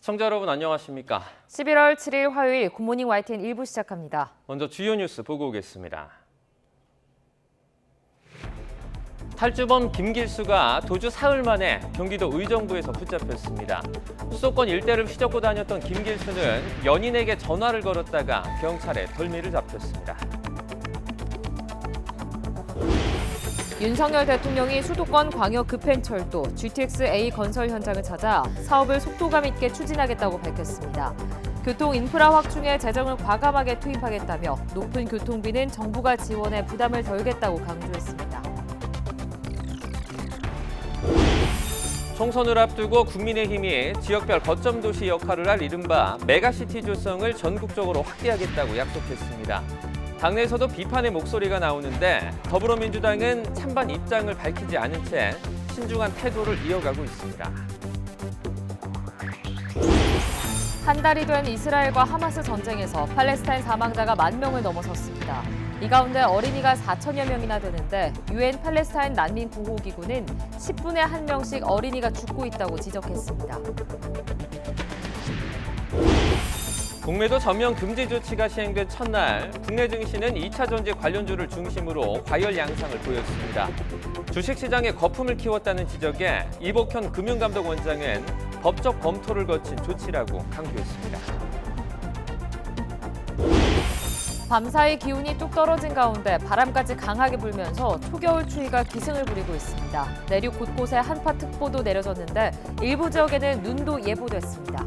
시청자 여러분 안녕하십니까? 11월 7일 화요일 굿모닝 YTN 1부 시작합니다. 먼저 주요 뉴스 보고 오겠습니다. 탈주범 김길수가 도주 사흘 만에 경기도 의정부에서 붙잡혔습니다. 수도권 일대를 휘젓고 다녔던 김길수는 연인에게 전화를 걸었다가 경찰에 덜미를 잡혔습니다. 윤석열 대통령이 수도권 광역 급행철도 GTX-A 건설 현장을 찾아 사업을 속도감 있게 추진하겠다고 밝혔습니다. 교통 인프라 확충에 재정을 과감하게 투입하겠다며 높은 교통비는 정부가 지원해 부담을 덜겠다고 강조했습니다. 총선을 앞두고 국민의힘이 지역별 거점 도시 역할을 할 이른바 메가시티 조성을 전국적으로 확대하겠다고 약속했습니다. 당내에서도 비판의 목소리가 나오는데 더불어민주당은 찬반 입장을 밝히지 않은 채 신중한 태도를 이어가고 있습니다. 한 달이 된 이스라엘과 하마스 전쟁에서 팔레스타인 사망자가 10,000명을 넘어섰습니다. 이 가운데 어린이가 4,000여 명이나 되는데 유엔 팔레스타인 난민 구호기구는 10분에 1명씩 어린이가 죽고 있다고 지적했습니다. 공매도 전면 금지 조치가 시행된 첫날 국내 증시는 2차 전지 관련주를 중심으로 과열 양상을 보였습니다. 주식시장에 거품을 키웠다는 지적에 이복현 금융감독원장은 법적 검토를 거친 조치라고 강조했습니다. 밤사이 기온이 뚝 떨어진 가운데 바람까지 강하게 불면서 초겨울 추위가 기승을 부리고 있습니다. 내륙 곳곳에 한파특보도 내려졌는데 일부 지역에는 눈도 예보됐습니다.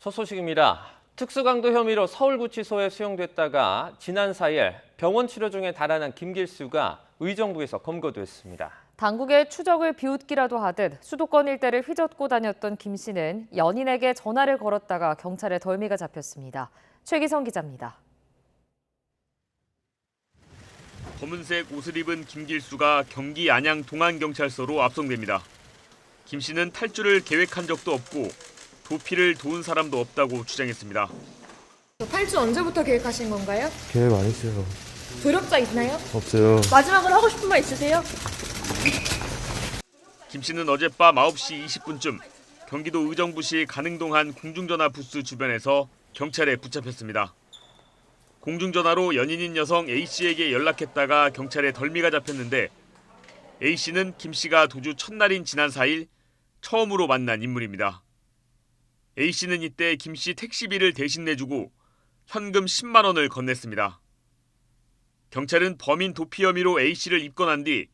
첫 소식입니다. 특수강도 혐의로 서울구치소에 수용됐다가 지난 4일 병원 치료 중에 달아난 김길수가 의정부에서 검거됐습니다. 당국의 추적을 비웃기라도 하듯 수도권 일대를 휘젓고 다녔던 김 씨는 연인에게 전화를 걸었다가 경찰에 덜미가 잡혔습니다. 최기성 기자입니다. 검은색 옷을 입은 김길수가 경기 안양 동안경찰서로 압송됩니다. 김 씨는 탈주를 계획한 적도 없고 도피를 도운 사람도 없다고 주장했습니다. 탈주 언제부터 계획하신 건가요? 계획 안 했어요. 조력자 있나요? 없어요. 마지막으로 하고 싶은 말 있으세요? 김 씨는 어젯밤 9시 20분쯤 경기도 의정부시 가능동 한 공중전화 부스 주변에서 경찰에 붙잡혔습니다. 공중전화로 연인인 여성 A씨에게 연락했다가 경찰에 덜미가 잡혔는데 A씨는 김 씨가 도주 첫날인 지난 4일 처음으로 만난 인물입니다. A씨는 이때 김 씨 택시비를 대신 내주고 현금 10만 원을 건넸습니다. 경찰은 범인 도피 혐의로 A씨를 입건한 뒤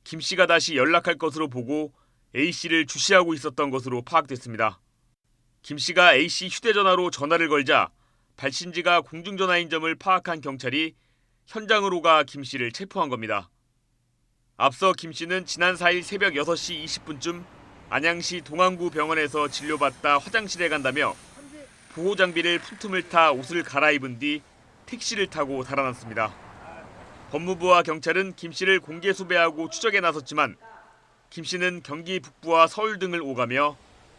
김 씨가 다시 연락할 것으로 보고 A씨를 주시하고 있었던 것으로 파악됐습니다. 김 씨가 A씨 휴대전화로 전화를 걸자 발신지가 공중전화인 점을 파악한 경찰이 현장으로 가 김 씨를 체포한 겁니다. 앞서 김 씨는 지난 4일 새벽 6시 20분쯤 안양시 동안구 병원에서 진료받다 화장실에 간다며 보호장비를 푼틈을 타 옷을 갈아입은 뒤 택시를 타고 달아났습니다. 법무부와 경찰은 김 씨를 공개 수배하고 추적에 나섰지만 김 씨는 경기 북부와 서울 등을 오가며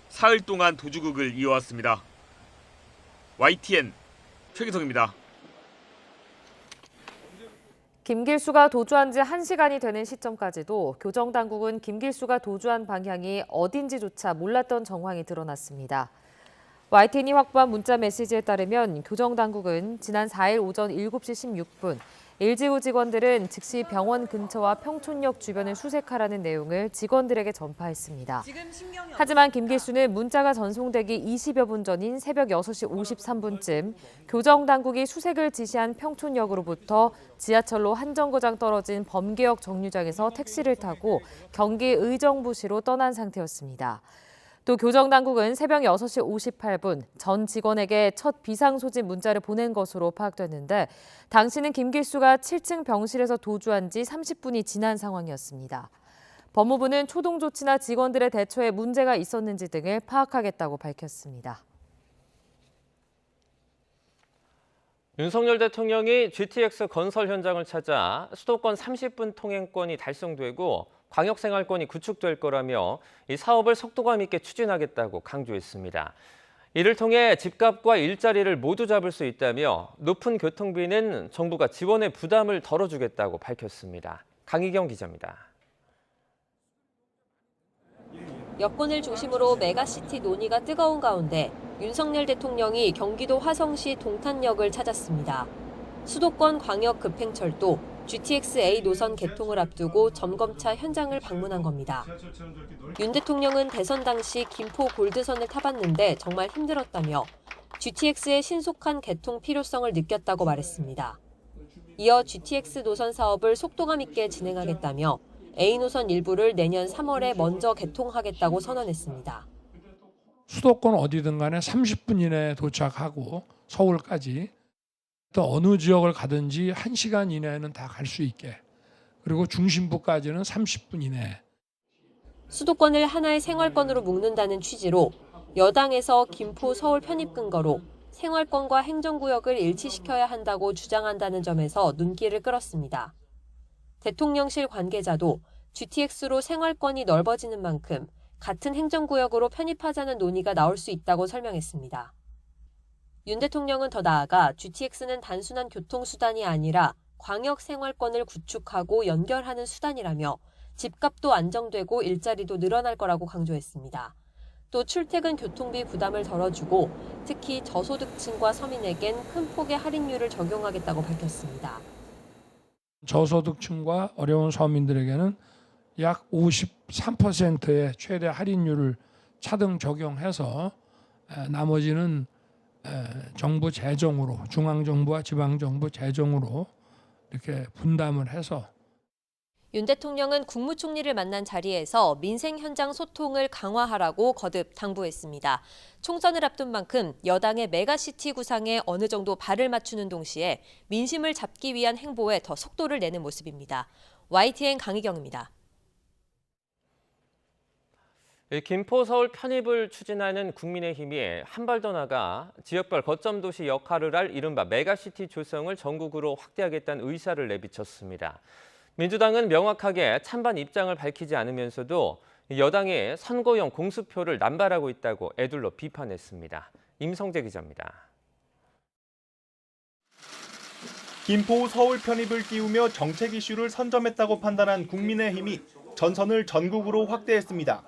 사흘 동안 도주극을 이어왔습니다. YTN 최기성입니다. 김길수가 도주한 지 1시간이 되는 시점까지도 교정당국은 김길수가 도주한 방향이 어딘지조차 몰랐던 정황이 드러났습니다. YTN이 확보한 문자 메시지에 따르면 교정당국은 지난 4일 오전 7시 16분 LGU 직원들은 즉시 병원 근처와 평촌역 주변을 수색하라는 내용을 직원들에게 전파했습니다. 하지만 김길수는 문자가 전송되기 20여 분 전인 새벽 6시 53분쯤 교정당국이 수색을 지시한 평촌역으로부터 지하철로 한 정거장 떨어진 범계역 정류장에서 택시를 타고 경기 의정부시로 떠난 상태였습니다. 또 교정당국은 새벽 6시 58분 전 직원에게 첫 비상소집 문자를 보낸 것으로 파악됐는데 당시는 김길수가 7층 병실에서 도주한 지 30분이 지난 상황이었습니다. 법무부는 초동 조치나 직원들의 대처에 문제가 있었는지 등을 파악하겠다고 밝혔습니다. 윤석열 대통령이 GTX 건설 현장을 찾아 수도권 30분 통행권이 달성되고 광역생활권이 구축될 거라며 이 사업을 속도감 있게 추진하겠다고 강조했습니다. 이를 통해 집값과 일자리를 모두 잡을 수 있다며 높은 교통비는 정부가 지원의 부담을 덜어주겠다고 밝혔습니다. 강희경 기자입니다. 여권을 중심으로 메가시티 논의가 뜨거운 가운데 윤석열 대통령이 경기도 화성시 동탄역을 찾았습니다. 수도권 광역급행철도 GTX-A 노선 개통을 앞두고 점검차 현장을 방문한 겁니다. 윤 대통령은 대선 당시 김포 골드선을 타봤는데 정말 힘들었다며 GTX의 신속한 개통 필요성을 느꼈다고 말했습니다. 이어 GTX 노선 사업을 속도감 있게 진행하겠다며 A 노선 일부를 내년 3월에 먼저 개통하겠다고 선언했습니다. 수도권 어디든 간에 30분 이내에 도착하고 서울까지 또 어느 지역을 가든지 1시간 이내에는 다 갈 수 있게, 그리고 중심부까지는 30분 이내. 수도권을 하나의 생활권으로 묶는다는 취지로 여당에서 김포 서울 편입 근거로 생활권과 행정구역을 일치시켜야 한다고 주장한다는 점에서 눈길을 끌었습니다. 대통령실 관계자도 GTX로 생활권이 넓어지는 만큼 같은 행정구역으로 편입하자는 논의가 나올 수 있다고 설명했습니다. 윤 대통령은 더 나아가 GTX는 단순한 교통수단이 아니라 광역 생활권을 구축하고 연결하는 수단이라며 집값도 안정되고 일자리도 늘어날 거라고 강조했습니다. 또 출퇴근 교통비 부담을 덜어주고 특히 저소득층과 서민에겐 큰 폭의 할인율을 적용하겠다고 밝혔습니다. 저소득층과 어려운 서민들에게는 약 53%의 최대 할인율을 차등 적용해서 나머지는 정부 재정으로, 중앙정부와 지방정부 재정으로 이렇게 분담을 해서. 윤 대통령은 국무총리를 만난 자리에서 민생 현장 소통을 강화하라고 거듭 당부했습니다. 총선을 앞둔 만큼 여당의 메가시티 구상에 어느 정도 발을 맞추는 동시에 민심을 잡기 위한 행보에 더 속도를 내는 모습입니다. YTN 강희경입니다. 김포 서울 편입을 추진하는 국민의힘이 한 발 더 나가 지역별 거점 도시 역할을 할 이른바 메가시티 조성을 전국으로 확대하겠다는 의사를 내비쳤습니다. 민주당은 명확하게 찬반 입장을 밝히지 않으면서도 여당이 선거용 공수표를 남발하고 있다고 애둘러 비판했습니다. 임성재 기자입니다. 김포 서울 편입을 띄우며 정책 이슈를 선점했다고 판단한 국민의힘이 전선을 전국으로 확대했습니다.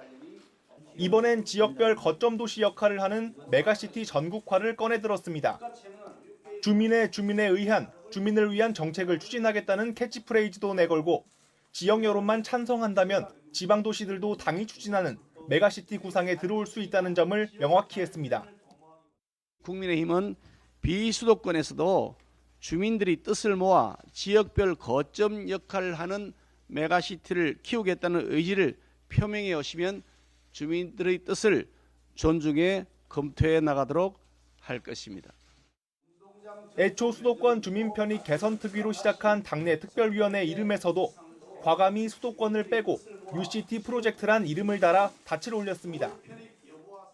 이번엔 지역별 거점 도시 역할을 하는 메가시티 전국화를 꺼내들었습니다. 주민의 의한, 주민을 위한 정책을 추진하겠다는 캐치프레이즈도 내걸고 지역 여론만 찬성한다면 지방도시들도 당이 추진하는 메가시티 구상에 들어올 수 있다는 점을 명확히 했습니다. 국민의힘은 비수도권에서도 주민들이 뜻을 모아 지역별 거점 역할을 하는 메가시티를 키우겠다는 의지를 표명해 오시면 주민들의 뜻을 존중해 검토해 나가도록 할 것입니다. 애초 수도권 주민 편익 개선 특위로 시작한 당내 특별위원회 이름에서도 과감히 수도권을 빼고 UCT 프로젝트란 이름을 달아 닻을 올렸습니다.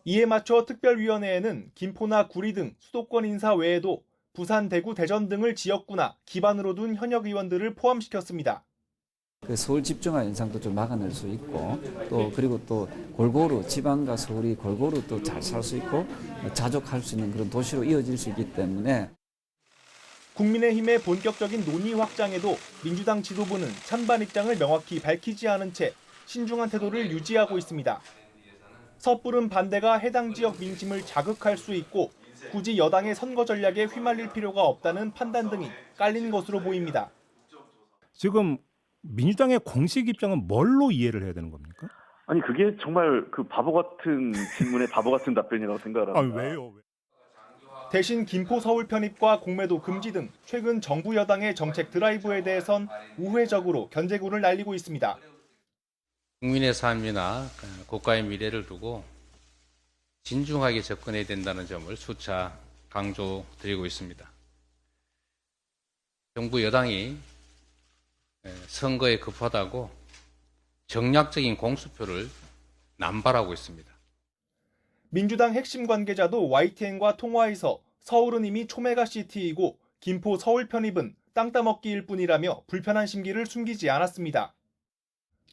이에 맞춰 특별위원회에는 김포나 구리 등 수도권 인사 외에도 부산, 대구, 대전 등을 지역구나 기반으로 둔 현역 의원들을 포함시켰습니다. 그 서울 집중화 현상도 좀 막아낼 수 있고 그리고 또 골고루 지방과 서울이 골고루 또 잘 살 수 있고 자족할 수 있는 그런 도시로 이어질 수 있기 때문에 국민의힘의 본격적인 논의 확장에도 민주당 지도부는 찬반 입장을 명확히 밝히지 않은 채 신중한 태도를 유지하고 있습니다. 섣부른 반대가 해당 지역 민심을 자극할 수 있고 굳이 여당의 선거 전략에 휘말릴 필요가 없다는 판단 등이 깔린 것으로 보입니다. 지금 민주당의 공식 입장은 뭘로 이해를 해야 되는 겁니까? 아니 그게 정말 그 바보 같은 질문에 바보 같은 답변이라고 생각합니다. 왜요? 대신 김포 서울 편입과 공매도 금지 등 최근 정부 여당의 정책 드라이브에 대해선 우회적으로 견제구를 날리고 있습니다. 국민의 삶이나 국가의 미래를 두고 진중하게 접근해야 된다는 점을 수차 강조드리고 있습니다. 정부 여당이 선거에 급하다고 정략적인 공수표를 남발하고 있습니다. 민주당 핵심 관계자도 YTN과 통화에서 서울은 이미 초메가시티이고 김포 서울 편입은 땅 따먹기일 뿐이라며 불편한 심기를 숨기지 않았습니다.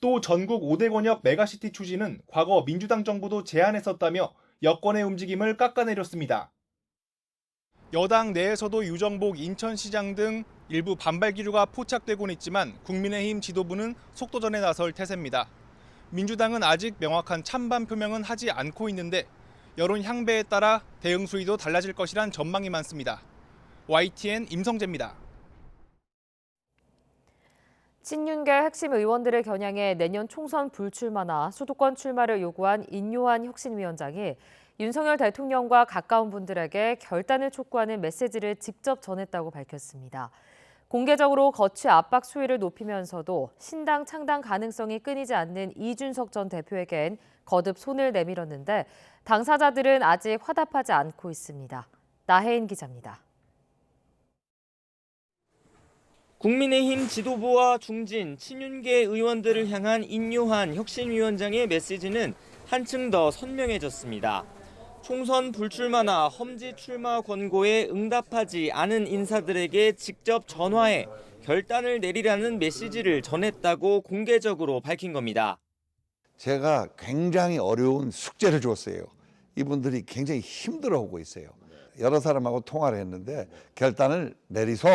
또 전국 5대 권역 메가시티 추진은 과거 민주당 정부도 제안했었다며 여권의 움직임을 깎아내렸습니다. 여당 내에서도 유정복 인천시장 등 일부 반발 기류가 포착되곤 있지만 국민의힘 지도부는 속도전에 나설 태세입니다. 민주당은 아직 명확한 찬반 표명은 하지 않고 있는데 여론 향배에 따라 대응 수위도 달라질 것이란 전망이 많습니다. YTN 임성재입니다. 친윤계 핵심 의원들을 겨냥해 내년 총선 불출마나 수도권 출마를 요구한 인요한 혁신위원장이 윤석열 대통령과 가까운 분들에게 결단을 촉구하는 메시지를 직접 전했다고 밝혔습니다. 공개적으로 거취 압박 수위를 높이면서도 신당 창당 가능성이 끊이지 않는 이준석 전 대표에겐 거듭 손을 내밀었는데 당사자들은 아직 화답하지 않고 있습니다. 나혜인 기자입니다. 국민의힘 지도부와 중진, 친윤계 의원들을 향한 인요한 혁신위원장의 메시지는 한층 더 선명해졌습니다. 총선 불출마나 험지 출마 권고에 응답하지 않은 인사들에게 직접 전화해 결단을 내리라는 메시지를 전했다고 공개적으로 밝힌 겁니다. 제가 굉장히 어려운 숙제를 줬어요. 이분들이 굉장히 힘들어하고 있어요. 여러 사람하고 통화를 했는데 결단을 내리소.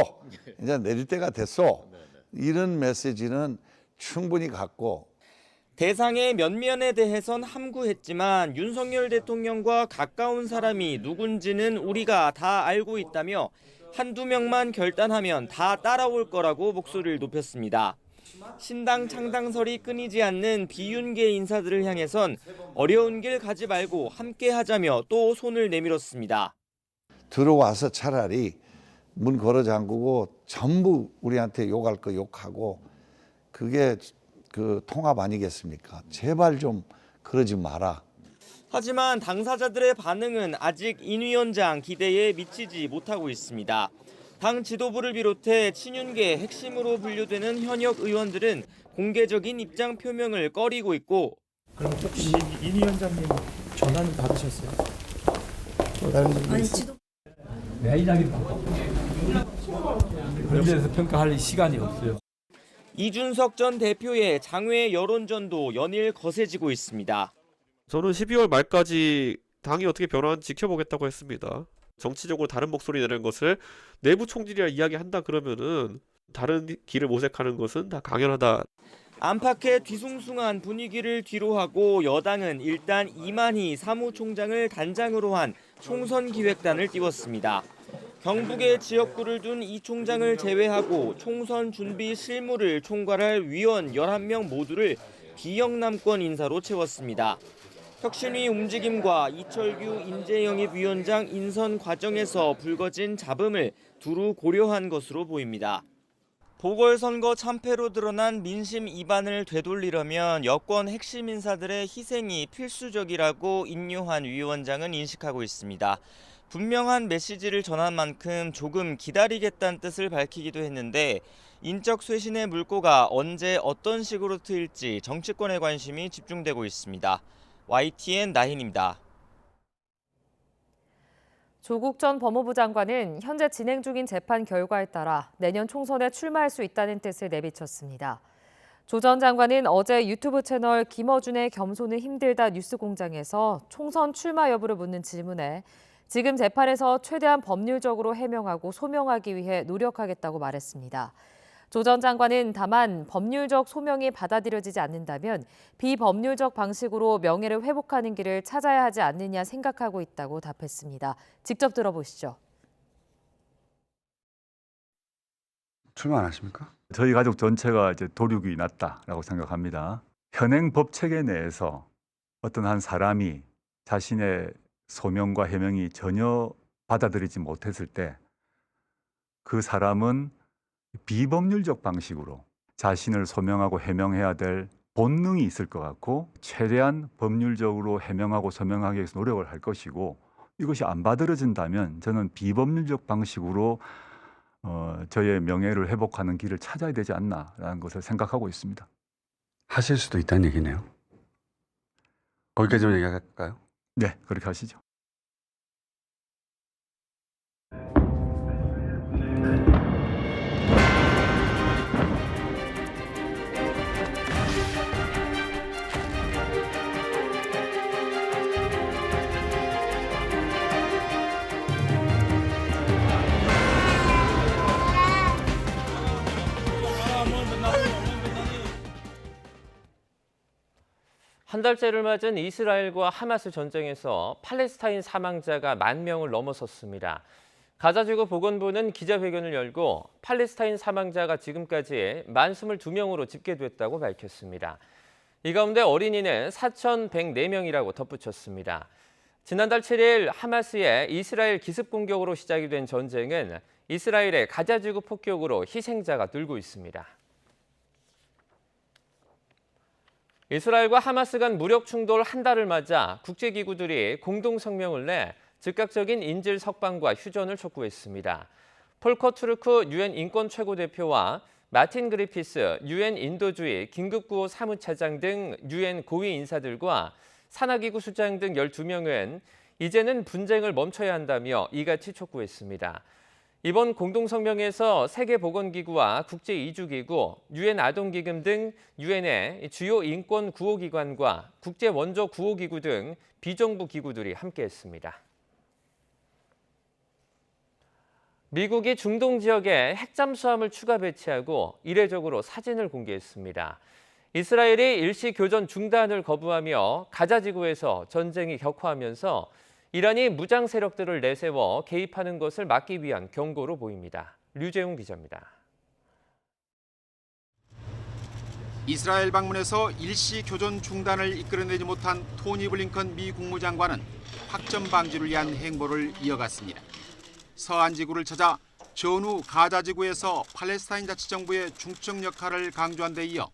이제 내릴 때가 됐소. 이런 메시지는 충분히 갖고 대상의 면면에 대해선 함구했지만 윤석열 대통령과 가까운 사람이 누군지는 우리가 다 알고 있다며 한두 명만 결단하면 다 따라올 거라고 목소리를 높였습니다. 신당 창당설이 끊이지 않는 비윤계 인사들을 향해선 어려운 길 가지 말고 함께 하자며 또 손을 내밀었습니다. 들어와서 차라리 문 걸어 잠그고 전부 우리한테 욕할 거 욕하고 그게 그 통합 아니겠습니까? 제발 좀 그러지 마라. 하지만 당사자들의 반응은 아직 인 위원장 기대에 미치지 못하고 있습니다. 당 지도부를 비롯해 친윤계 핵심으로 분류되는 현역 의원들은 공개적인 입장 표명을 꺼리고 있고 그럼 혹시 인 위원장님 전화는 받으셨어요? 아니 지도 매일하게 바꿨거든요. 그런 데서 평가할 시간이 없어요. 이준석 전 대표의 장외 여론전도 연일 거세지고 있습니다. 저는 12월 말까지 당이 어떻게 변화하는지 지켜보겠다고 했습니다. 정치적으로 다른 목소리 내는 것을 내부 총질이라 이야기한다 그러면은 다른 길을 모색하는 것은 다 강연하다. 안팎의 뒤숭숭한 분위기를 뒤로하고 여당은 일단 이만희 사무총장을 단장으로 한 총선 기획단을 띄웠습니다. 경북의 지역구를 둔 이 총장을 제외하고 총선 준비 실무를 총괄할 위원 11명 모두를 비영남권 인사로 채웠습니다. 혁신위 움직임과 이철규 인재영입위원장 인선 과정에서 불거진 잡음을 두루 고려한 것으로 보입니다. 보궐선거 참패로 드러난 민심 이반을 되돌리려면 여권 핵심 인사들의 희생이 필수적이라고 인요한 위원장은 인식하고 있습니다. 분명한 메시지를 전한 만큼 조금 기다리겠다는 뜻을 밝히기도 했는데 인적 쇄신의 물꼬가 언제 어떤 식으로 트일지 정치권의 관심이 집중되고 있습니다. YTN 나힌입니다. 조국 전 법무부 장관은 현재 진행 중인 재판 결과에 따라 내년 총선에 출마할 수 있다는 뜻을 내비쳤습니다. 조 전 장관은 어제 유튜브 채널 김어준의 겸손은 힘들다 뉴스공장에서 총선 출마 여부를 묻는 질문에 지금 재판에서 최대한 법률적으로 해명하고 소명하기 위해 노력하겠다고 말했습니다. 조 전 장관은 다만 법률적 소명이 받아들여지지 않는다면 비법률적 방식으로 명예를 회복하는 길을 찾아야 하지 않느냐 생각하고 있다고 답했습니다. 직접 들어보시죠. 출마 안 하십니까? 저희 가족 전체가 이제 도륙이 났다라고 생각합니다. 현행 법 체계 내에서 어떤 한 사람이 자신의 소명과 해명이 전혀 받아들이지 못했을 때 그 사람은 비법률적 방식으로 자신을 소명하고 해명해야 될 본능이 있을 것 같고 최대한 법률적으로 해명하고 소명하기 위해서 노력을 할 것이고 이것이 안 받아들여진다면 저는 비법률적 방식으로 저의 명예를 회복하는 길을 찾아야 되지 않나라는 것을 생각하고 있습니다. 하실 수도 있다는 얘기네요. 거기까지만 얘기할까요? 네, 그렇게 하시죠. 달째를 맞은 이스라엘과 하마스 전쟁에서 팔레스타인 사망자가 10,000명을 넘어섰습니다. 가자지구 보건부는 기자회견을 열고 팔레스타인 사망자가 지금까지 22명으로 집계됐다고 밝혔습니다. 이 가운데 어린이는 4,104명이라고 덧붙였습니다. 지난달 7일 하마스의 이스라엘 기습 공격으로 시작이 된 전쟁은 이스라엘의 가자지구 폭격으로 희생자가 늘고 있습니다. 이스라엘과 하마스 간 무력 충돌 한 달을 맞아 국제기구들이 공동 성명을 내 즉각적인 인질 석방과 휴전을 촉구했습니다. 폴커 투르크 유엔 인권 최고대표와 마틴 그리피스 유엔 인도주의 긴급구호 사무차장 등 유엔 고위 인사들과 산하기구 수장 등 12명은 이제는 분쟁을 멈춰야 한다며 이같이 촉구했습니다. 이번 공동성명에서 세계보건기구와 국제이주기구, 유엔 아동기금 등 유엔의 주요 인권 구호기관과 국제원조 구호기구 등 비정부 기구들이 함께했습니다. 미국이 중동 지역에 핵잠수함을 추가 배치하고 이례적으로 사진을 공개했습니다. 이스라엘이 일시 교전 중단을 거부하며 가자지구에서 전쟁이 격화하면서 이란이 무장 세력들을 내세워 개입하는 것을 막기 위한 경고로 보입니다. 류재웅 기자입니다. 이스라엘 방문에서 일시 교전 중단을 이끌어내지 못한 토니 블링컨 미 국무장관은 확전 방지를 위한 행보를 이어갔습니다. 서한 지구를 찾아 전후 가자 지구에서 팔레스타인 자치정부의 중적 역할을 강조한 데 이어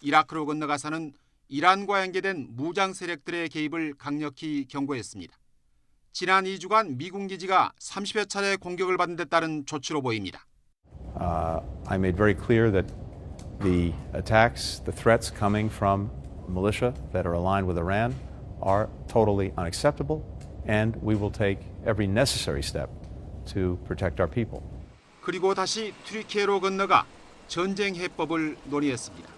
이라크로 건너가서는 이란과 연계된 무장 세력들의 개입을 강력히 경고했습니다. 지난 2주간 미군 기지가 30여 차례 공격을 받은 데 따른 조치로 보입니다. I made very clear that the attacks, the threats coming from militia that are aligned with Iran are totally unacceptable, and we will take every necessary step to protect our people. 그리고 다시 튀르키예로 건너가 전쟁 해법을 논의했습니다.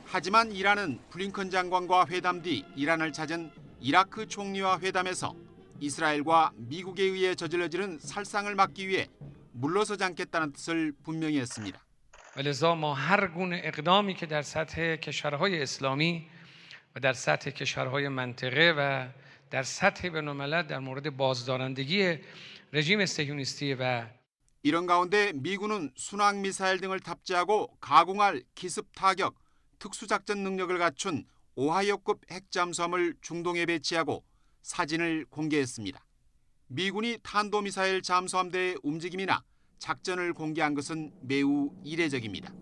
하지만 이란은 블링컨 장관과 회담 뒤 이란을 찾은 이라크 총리와 회담에서 이스라엘과 미국에 의해 저질러지는 살상을 막기 위해 물러서지 않겠다는 뜻을 분명히 했습니다. ولذا ما هر گونه اقدامی که در سطح کشورهای اسلامی و در سطح کشورهای منطقه و در سطح بین‌الملل در مورد بازدارندگی رژیم صهیونیستی و 이런 가운데 미군은 순항 미사일 등을 탑재하고 가공할 기습 타격 특수작전 능력을 갖춘 오하이오급 핵잠수함을 중동에 배치하고 사진을 공개했습니다. 미군이 탄도미사일 잠수함대의 움직임이나 작전을 공개한 것은 매우 이례적입니다.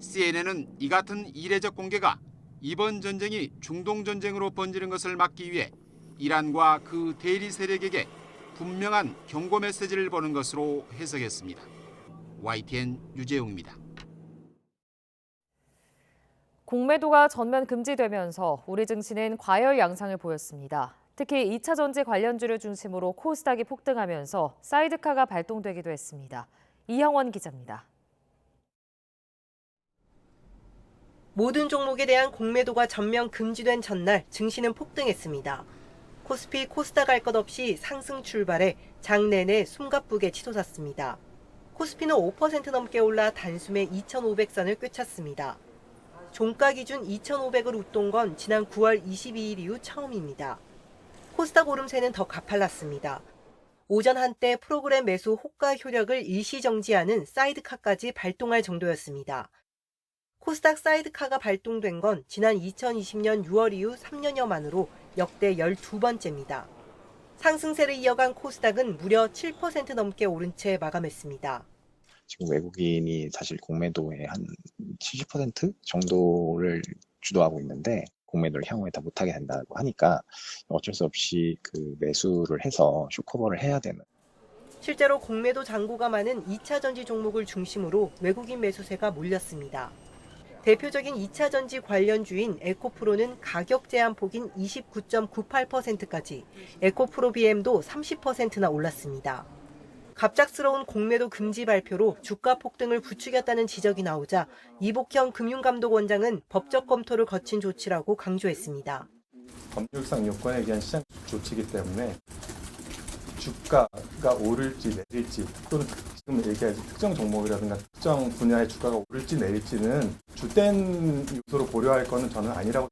CNN은 이 같은 이례적 공개가 이번 전쟁이 중동 전쟁으로 번지는 것을 막기 위해 이란과 그 대리 세력에게 분명한 경고 메시지를 보는 것으로 해석했습니다. YTN 유재웅입니다. 공매도가 전면 금지되면서 우리 증시는 과열 양상을 보였습니다. 특히 2차 전지 관련주를 중심으로 코스닥이 폭등하면서 사이드카가 발동되기도 했습니다. 이형원 기자입니다. 모든 종목에 대한 공매도가 전면 금지된 전날 증시는 폭등했습니다. 코스피, 코스닥 할 것 없이 상승 출발해 장 내내 숨가쁘게 치솟았습니다. 코스피는 5% 넘게 올라 단숨에 2,500선을 꿰찼습니다. 종가 기준 2,500을 웃돈 건 지난 9월 22일 이후 처음입니다. 코스닥 오름세는 더 가팔랐습니다. 오전 한때 프로그램 매수 호가 효력을 일시 정지하는 사이드카까지 발동할 정도였습니다. 코스닥 사이드카가 발동된 건 지난 2020년 6월 이후 3년여 만으로 역대 12번째입니다. 상승세를 이어간 코스닥은 무려 7% 넘게 오른 채 마감했습니다. 지금 외국인이 사실 공매도의 한 70% 정도를 주도하고 있는데 공매도를 향후에 다 못하게 된다고 하니까 어쩔 수 없이 그 매수를 해서 숏커버를 해야 되는. 실제로 공매도 잔고가 많은 2차 전지 종목을 중심으로 외국인 매수세가 몰렸습니다. 대표적인 2차 전지 관련주인 에코프로는 가격 제한 폭인 29.98%까지, 에코프로 BM도 30%나 올랐습니다. 갑작스러운 공매도 금지 발표로 주가 폭등을 부추겼다는 지적이 나오자 이복형 금융감독원장은 법적 검토를 거친 조치라고 강조했습니다. 법률상 요건에 의한 시장 조치이기 때문에 주가가 오를지 내릴지 또는 지금 얘기한 특정 종목이라든가 특정 분야의 주가가 오를지 내릴지는 주된 요소로 고려할 것은 저는 아니라고.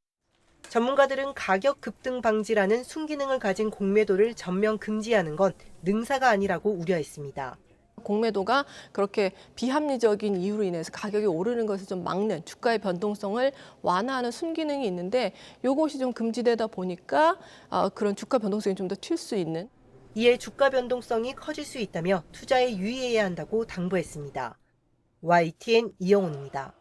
전문가들은 가격 급등 방지라는 순기능을 가진 공매도를 전면 금지하는 건 능사가 아니라고 우려했습니다. 공매도가 그렇게 비합리적인 이유로 인해서 가격이 오르는 것을 좀 막는 주가의 변동성을 완화하는 순기능이 있는데 이것이 좀 금지되다 보니까 그런 주가 변동성이 좀 더 튈 수 있는. 이에 주가 변동성이 커질 수 있다며 투자에 유의해야 한다고 당부했습니다. YTN 이영훈입니다.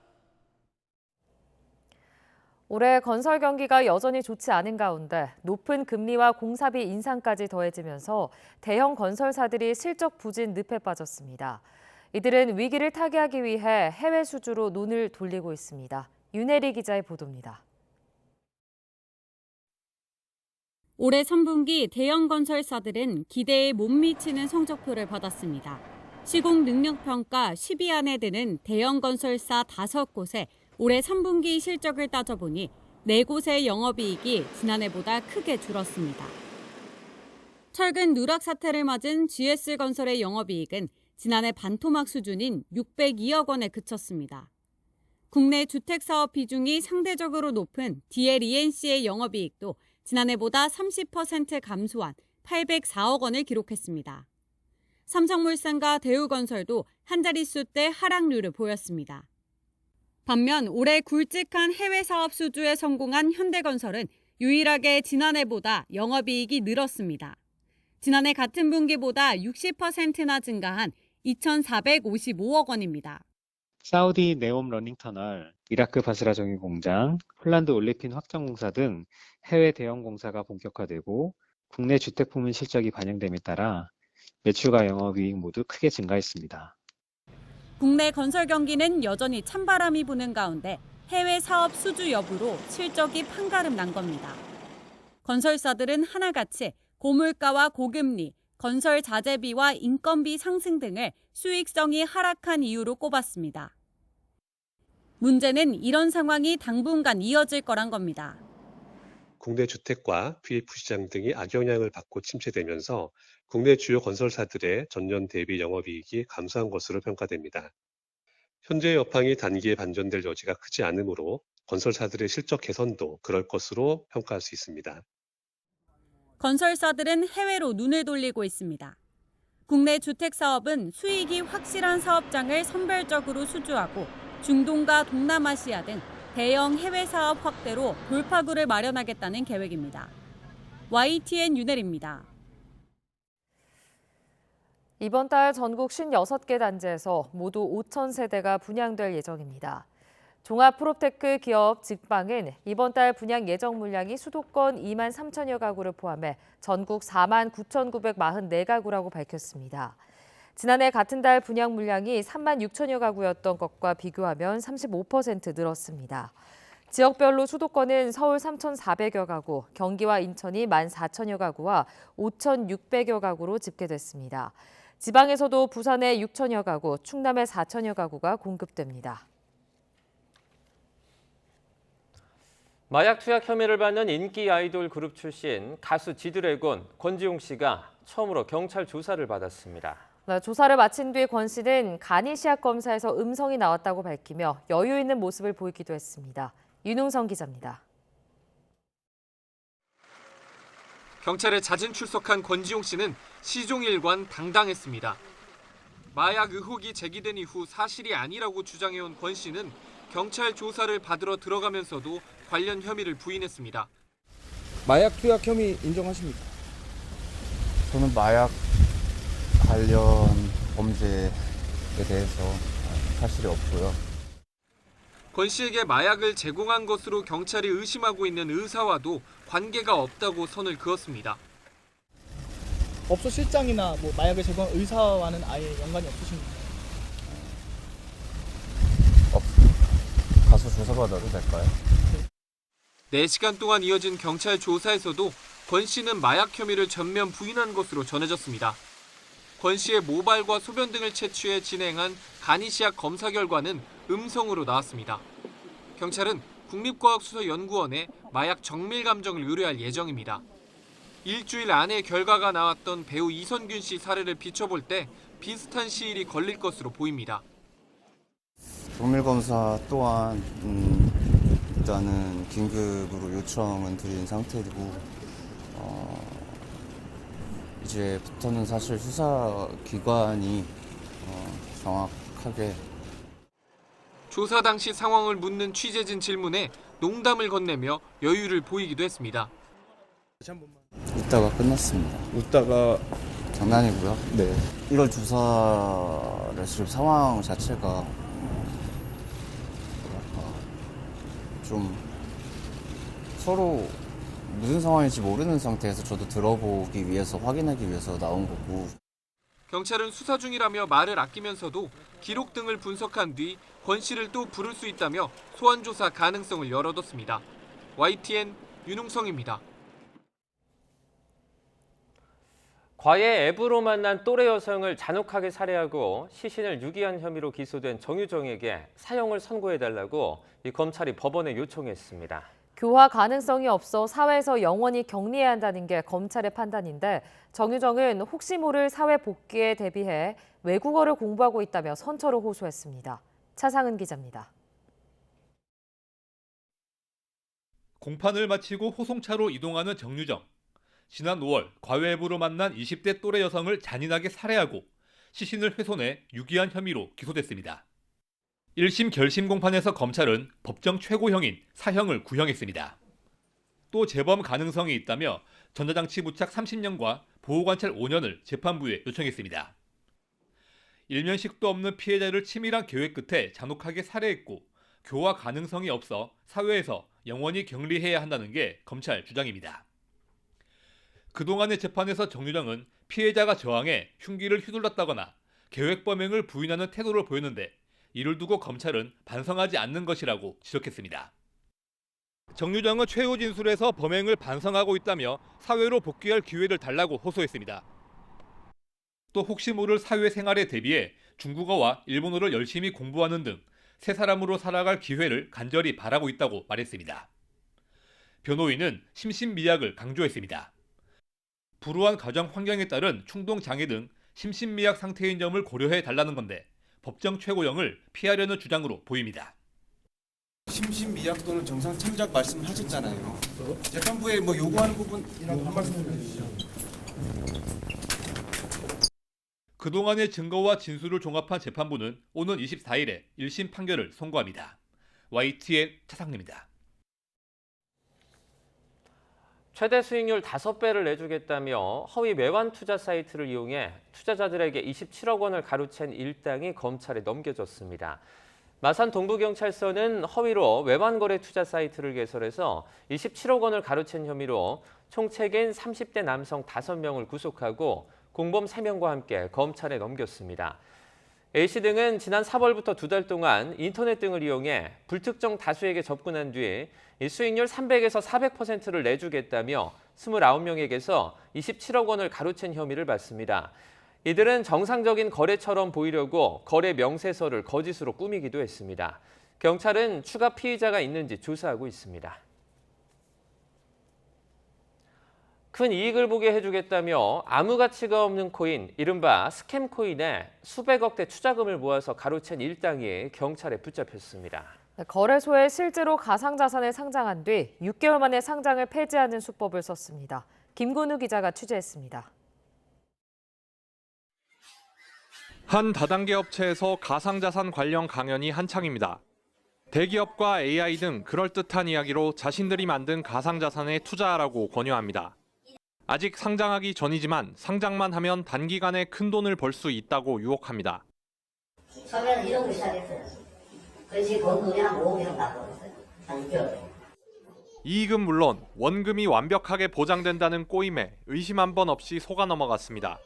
올해 건설 경기가 여전히 좋지 않은 가운데 높은 금리와 공사비 인상까지 더해지면서 대형 건설사들이 실적 부진 늪에 빠졌습니다. 이들은 위기를 타개하기 위해 해외 수주로 눈을 돌리고 있습니다. 윤혜리 기자의 보도입니다. 올해 3분기 대형 건설사들은 기대에 못 미치는 성적표를 받았습니다. 시공 능력 평가 10위 안에 드는 대형 건설사 5곳에 올해 3분기 실적을 따져보니 4곳의 영업이익이 지난해보다 크게 줄었습니다. 최근 누락 사태를 맞은 GS건설의 영업이익은 지난해 반토막 수준인 602억 원에 그쳤습니다. 국내 주택사업 비중이 상대적으로 높은 DL-ENC의 영업이익도 지난해보다 30% 감소한 804억 원을 기록했습니다. 삼성물산과 대우건설도 한 자릿수대 하락률을 보였습니다. 반면 올해 굵직한 해외 사업 수주에 성공한 현대건설은 유일하게 지난해보다 영업이익이 늘었습니다. 지난해 같은 분기보다 60%나 증가한 2,455억 원입니다. 사우디 네옴 러닝터널, 이라크 바스라 정유 공장, 홀란드 올리핀 확장 공사 등 해외 대형 공사가 본격화되고 국내 주택 부문 실적이 반영됨에 따라 매출과 영업이익 모두 크게 증가했습니다. 국내 건설 경기는 여전히 찬바람이 부는 가운데 해외 사업 수주 여부로 실적이 판가름 난 겁니다. 건설사들은 하나같이 고물가와 고금리, 건설 자재비와 인건비 상승 등을 수익성이 하락한 이유로 꼽았습니다. 문제는 이런 상황이 당분간 이어질 거란 겁니다. 국내 주택과 VF 시장 등이 악영향을 받고 침체되면서 국내 주요 건설사들의 전년 대비 영업이익이 감소한 것으로 평가됩니다. 현재 여파이 단기에 반전될 여지가 크지 않으므로 건설사들의 실적 개선도 그럴 것으로 평가할 수 있습니다. 건설사들은 해외로 눈을 돌리고 있습니다. 국내 주택 사업은 수익이 확실한 사업장을 선별적으로 수주하고 중동과 동남아시아 등 대형 해외 사업 확대로 돌파구를 마련하겠다는 계획입니다. YTN 윤혜리입니다. 이번 달 전국 56개 단지에서 모두 5,000세대가 분양될 예정입니다. 종합 프로테크 기업 직방은 이번 달 분양 예정 물량이 수도권 2만 3천여 가구를 포함해 전국 4만 9,944가구라고 밝혔습니다. 지난해 같은 달 분양 물량이 3만 6천여 가구였던 것과 비교하면 35% 늘었습니다. 지역별로 수도권은 서울 3,400여 가구, 경기와 인천이 1만 4천여 가구와 5,600여 가구로 집계됐습니다. 지방에서도 부산의 6천여 가구, 충남의 4천여 가구가 공급됩니다. 마약 투약 혐의를 받는 인기 아이돌 그룹 출신 가수 지드래곤 권지용 씨가 처음으로 경찰 조사를 받았습니다. 조사를 마친 뒤 권 씨는 간이 시약 검사에서 음성이 나왔다고 밝히며 여유 있는 모습을 보이기도 했습니다. 윤웅성 기자입니다. 경찰에 잦은 출석한 권지용 씨는 시종일관 당당했습니다. 마약 의혹이 제기된 이후 사실이 아니라고 주장해온 권 씨는 경찰 조사를 받으러 들어가면서도 관련 혐의를 부인했습니다. 마약 투약 혐의 인정하십니까? 저는 마약 관련 범죄에 대해서 사실이 없고요. 권 씨에게 마약을 제공한 것으로 경찰이 의심하고 있는 의사와도 관계가 없다고 선을 그었습니다. 업소 실장이나 마약을 제공한 의사와는 아예 연관이 없으십니까? 가서 조사받아도 될까요? 4시간 동안 이어진 경찰 조사에서도 권 씨는 마약 혐의를 전면 부인한 것으로 전해졌습니다. 권 씨의 모발과 소변 등을 채취해 진행한 간이시약 검사 결과는 음성으로 나왔습니다. 경찰은 국립과학수사연구원에 마약 정밀 감정을 의뢰할 예정입니다. 일주일 안에 결과가 나왔던 배우 이선균 씨 사례를 비춰볼 때 비슷한 시일이 걸릴 것으로 보입니다. 정밀 검사 또한 일단은 긴급으로 요청은 드린 상태이고 이제부터는 사실 수사기관이 정확하게 조사 당시 상황을 묻는 취재진 질문에 농담을 건네며 여유를 보이기도 했습니다. 웃다가 끝났습니다. 웃다가 장난이고요. 네. 이런 조사를 지금 상황 자체가 좀 서로 무슨 상황인지 모르는 상태에서 저도 들어보기 위해서 확인하기 위해서 나온 거고. 경찰은 수사 중이라며 말을 아끼면서도 기록 등을 분석한 뒤 권 씨를 또 부를 수 있다며 소환 조사 가능성을 열어뒀습니다. YTN 윤웅성입니다. 과외 앱으로 만난 또래 여성을 잔혹하게 살해하고 시신을 유기한 혐의로 기소된 정유정에게 사형을 선고해달라고 검찰이 법원에 요청했습니다. 교화 가능성이 없어 사회에서 영원히 격리해야 한다는 게 검찰의 판단인데 정유정은 혹시 모를 사회 복귀에 대비해 외국어를 공부하고 있다며 선처를 호소했습니다. 차상은 기자입니다. 공판을 마치고 호송차로 이동하는 정유정. 지난 5월 과외 앱으로 만난 20대 또래 여성을 잔인하게 살해하고 시신을 훼손해 유기한 혐의로 기소됐습니다. 1심 결심 공판에서 검찰은 법정 최고형인 사형을 구형했습니다. 또 재범 가능성이 있다며 전자장치 부착 30년과 보호관찰 5년을 재판부에 요청했습니다. 일면식도 없는 피해자를 치밀한 계획 끝에 잔혹하게 살해했고 교화 가능성이 없어 사회에서 영원히 격리해야 한다는 게 검찰 주장입니다. 그동안의 재판에서 정유정은 피해자가 저항해 흉기를 휘둘렀다거나 계획 범행을 부인하는 태도를 보였는데 이를 두고 검찰은 반성하지 않는 것이라고 지적했습니다. 정유정은 최후 진술에서 범행을 반성하고 있다며 사회로 복귀할 기회를 달라고 호소했습니다. 또 혹시 모를 사회생활에 대비해 중국어와 일본어를 열심히 공부하는 등 새 사람으로 살아갈 기회를 간절히 바라고 있다고 말했습니다. 변호인은 심신미약을 강조했습니다. 불우한 가정 환경에 따른 충동장애 등 심신미약 상태인 점을 고려해 달라는 건데 법정 최고형을 피하려는 주장으로 보입니다. 심신미약 또는 정상 참작 말씀하셨잖아요. 재판부에 뭐 요구하는 부분이라고 한 말씀 해주시죠. 그동안의 증거와 진술을 종합한 재판부는 오는 24일에 1심 판결을 선고합니다. YTN 차상래입니다. 최대 수익률 5배를 내주겠다며 허위 외환 투자 사이트를 이용해 투자자들에게 27억 원을 가로챈 일당이 검찰에 넘겨졌습니다. 마산 동부경찰서는 허위로 외환거래 투자 사이트를 개설해서 27억 원을 가로챈 혐의로 총책인 30대 남성 5명을 구속하고 공범 3명과 함께 검찰에 넘겼습니다. A씨 등은 지난 4월부터 2달 동안 인터넷 등을 이용해 불특정 다수에게 접근한 뒤 수익률 300에서 400%를 내주겠다며 29명에게서 27억 원을 가로챈 혐의를 받습니다. 이들은 정상적인 거래처럼 보이려고 거래 명세서를 거짓으로 꾸미기도 했습니다. 경찰은 추가 피의자가 있는지 조사하고 있습니다. 큰 이익을 보게 해주겠다며 아무 가치가 없는 코인, 이른바 스캠 코인에 수백억대 투자금을 모아서 가로챈 일당이 경찰에 붙잡혔습니다. 거래소에 실제로 가상자산을 상장한 뒤 6개월 만에 상장을 폐지하는 수법을 썼습니다. 김근우 기자가 취재했습니다. 한 다단계 업체에서 가상자산 관련 강연이 한창입니다. 대기업과 AI 등 그럴듯한 이야기로 자신들이 만든 가상자산에 투자하라고 권유합니다. 아직 상장하기 전이지만 상장만 하면 단기간에 큰 돈을 벌 수 있다고 유혹합니다. 처음에는 이런 거 시작했어요. 그래서 번 돈이 한 5억 이상 나왔어요. 한 6개월. 이익은 물론 원금이 완벽하게 보장된다는 꼬임에 의심 한 번 없이 속아 넘어갔습니다.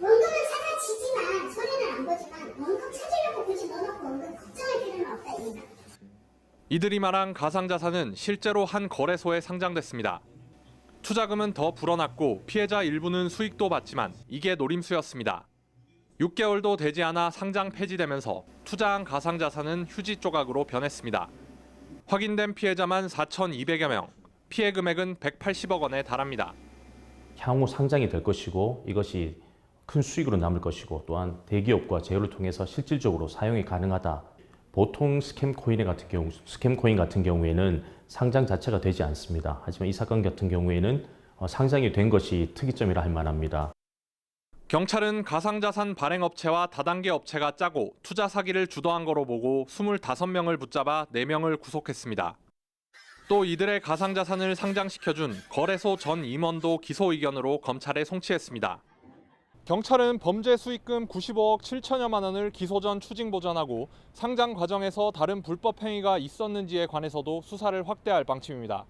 원금은 사라지지만 손해는 안 보지만 원금 찾으려고 굳이 넣어놓고 원금 걱정할 필요는 없다 이겁니다. 이들이 말한 가상자산은 실제로 한 거래소에 상장됐습니다. 투자금은 더 불어났고 피해자 일부는 수익도 봤지만 이게 노림수였습니다. 6개월도 되지 않아 상장 폐지되면서 투자한 가상자산은 휴지 조각으로 변했습니다. 확인된 피해자만 4,200여 명, 피해 금액은 180억 원에 달합니다. 향후 상장이 될 것이고 이것이 큰 수익으로 남을 것이고 또한 대기업과 제휴를 통해서 실질적으로 사용이 가능하다. 보통 스캠 코인 같은 경우에는 상장 자체가 되지 않습니다. 하지만 이 사건 같은 경우에는 상장이 된 것이 특이점이라 할 만합니다. 경찰은 가상자산 발행업체와 다단계 업체가 짜고 투자 사기를 주도한 거로 보고 25명을 붙잡아 4명을 구속했습니다. 또 이들의 가상자산을 상장시켜준 거래소 전 임원도 기소 의견으로 검찰에 송치했습니다. 경찰은 범죄 수익금 95억 7천여만 원을 기소 전 추징 보전하고 상장 과정에서 다른 불법 행위가 있었는지에 관해서도 수사를 확대할 방침입니다.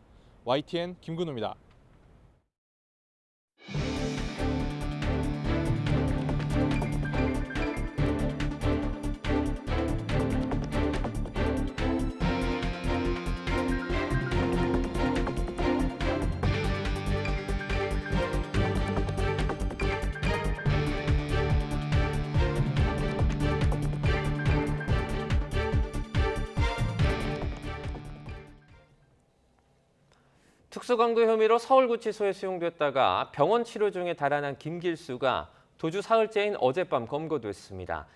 YTN 김근우입니다. 특수강도 혐의로 서울구치소에 수용됐다가 병원 치료 중에 달아난 김길수가 도주 사흘째인 어젯밤 검거됐습니다.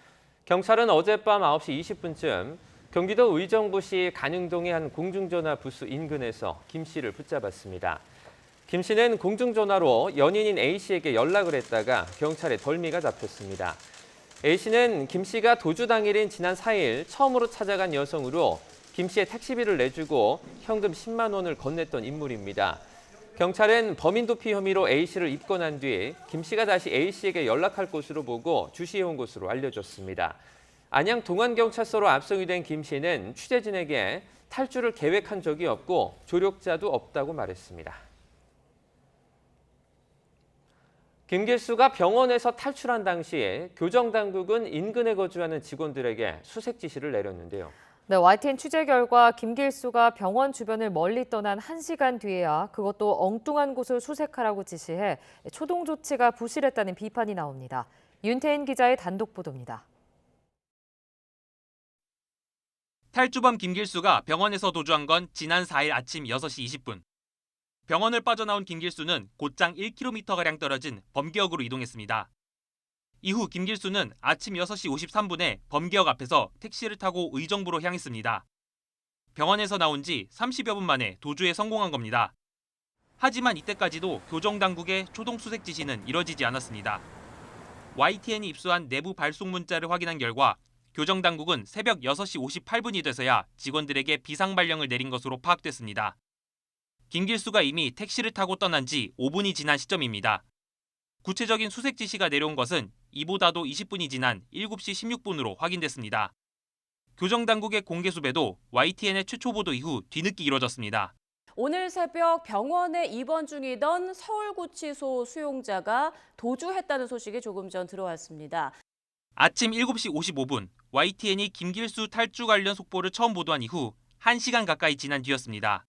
경찰은 어젯밤 9시 20분쯤 경기도 의정부시 간흥동의 한 공중전화 부스 인근에서 김 씨를 붙잡았습니다. 김 씨는 공중전화로 연인인 A 씨에게 연락을 했다가 경찰에 덜미가 잡혔습니다. A 씨는 김 씨가 도주 당일인 지난 4일 처음으로 찾아간 여성으로 김 씨의 택시비를 내주고 현금 10만 원을 건넸던 인물입니다. 경찰은 범인 도피 혐의로 A 씨를 입건한 뒤 김 씨가 다시 A 씨에게 연락할 것으로 보고 주시해온 것으로 알려졌습니다. 안양 동안경찰서로 압송이 된 김 씨는 취재진에게 탈주를 계획한 적이 없고 조력자도 없다고 말했습니다. 김길수가 병원에서 탈출한 당시에 교정당국은 인근에 거주하는 직원들에게 수색 지시를 내렸는데요. 네, YTN 취재 결과 김길수가 병원 주변을 멀리 떠난 1시간 뒤에야 그것도 엉뚱한 곳을 수색하라고 지시해 초동 조치가 부실했다는 비판이 나옵니다. 윤태인 기자의 단독 보도입니다. 탈주범 김길수가 병원에서 도주한 건 지난 4일 아침 6시 20분. 병원을 빠져나온 김길수는 곧장 1km가량 떨어진 범기역으로 이동했습니다. 이후 김길수는 아침 6시 53분에 범기역 앞에서 택시를 타고 의정부로 향했습니다. 병원에서 나온 지 30여 분 만에 도주에 성공한 겁니다. 하지만 이때까지도 교정당국의 초동 수색 지시는 이뤄지지 않았습니다. YTN이 입수한 내부 발송 문자를 확인한 결과 교정당국은 새벽 6시 58분이 돼서야 직원들에게 비상발령을 내린 것으로 파악됐습니다. 김길수가 이미 택시를 타고 떠난 지 5분이 지난 시점입니다. 구체적인 수색 지시가 내려온 것은 이보다도 20분이 지난 7시 16분으로 확인됐습니다. 교정당국의 공개 수배도 YTN의 최초 보도 이후 뒤늦게 이뤄졌습니다. 오늘 새벽 병원에 입원 중이던 서울구치소 수용자가 도주했다는 소식이 조금 전 들어왔습니다. 아침 7시 55분 YTN이 김길수 탈주 관련 속보를 처음 보도한 이후 1시간 가까이 지난 뒤였습니다.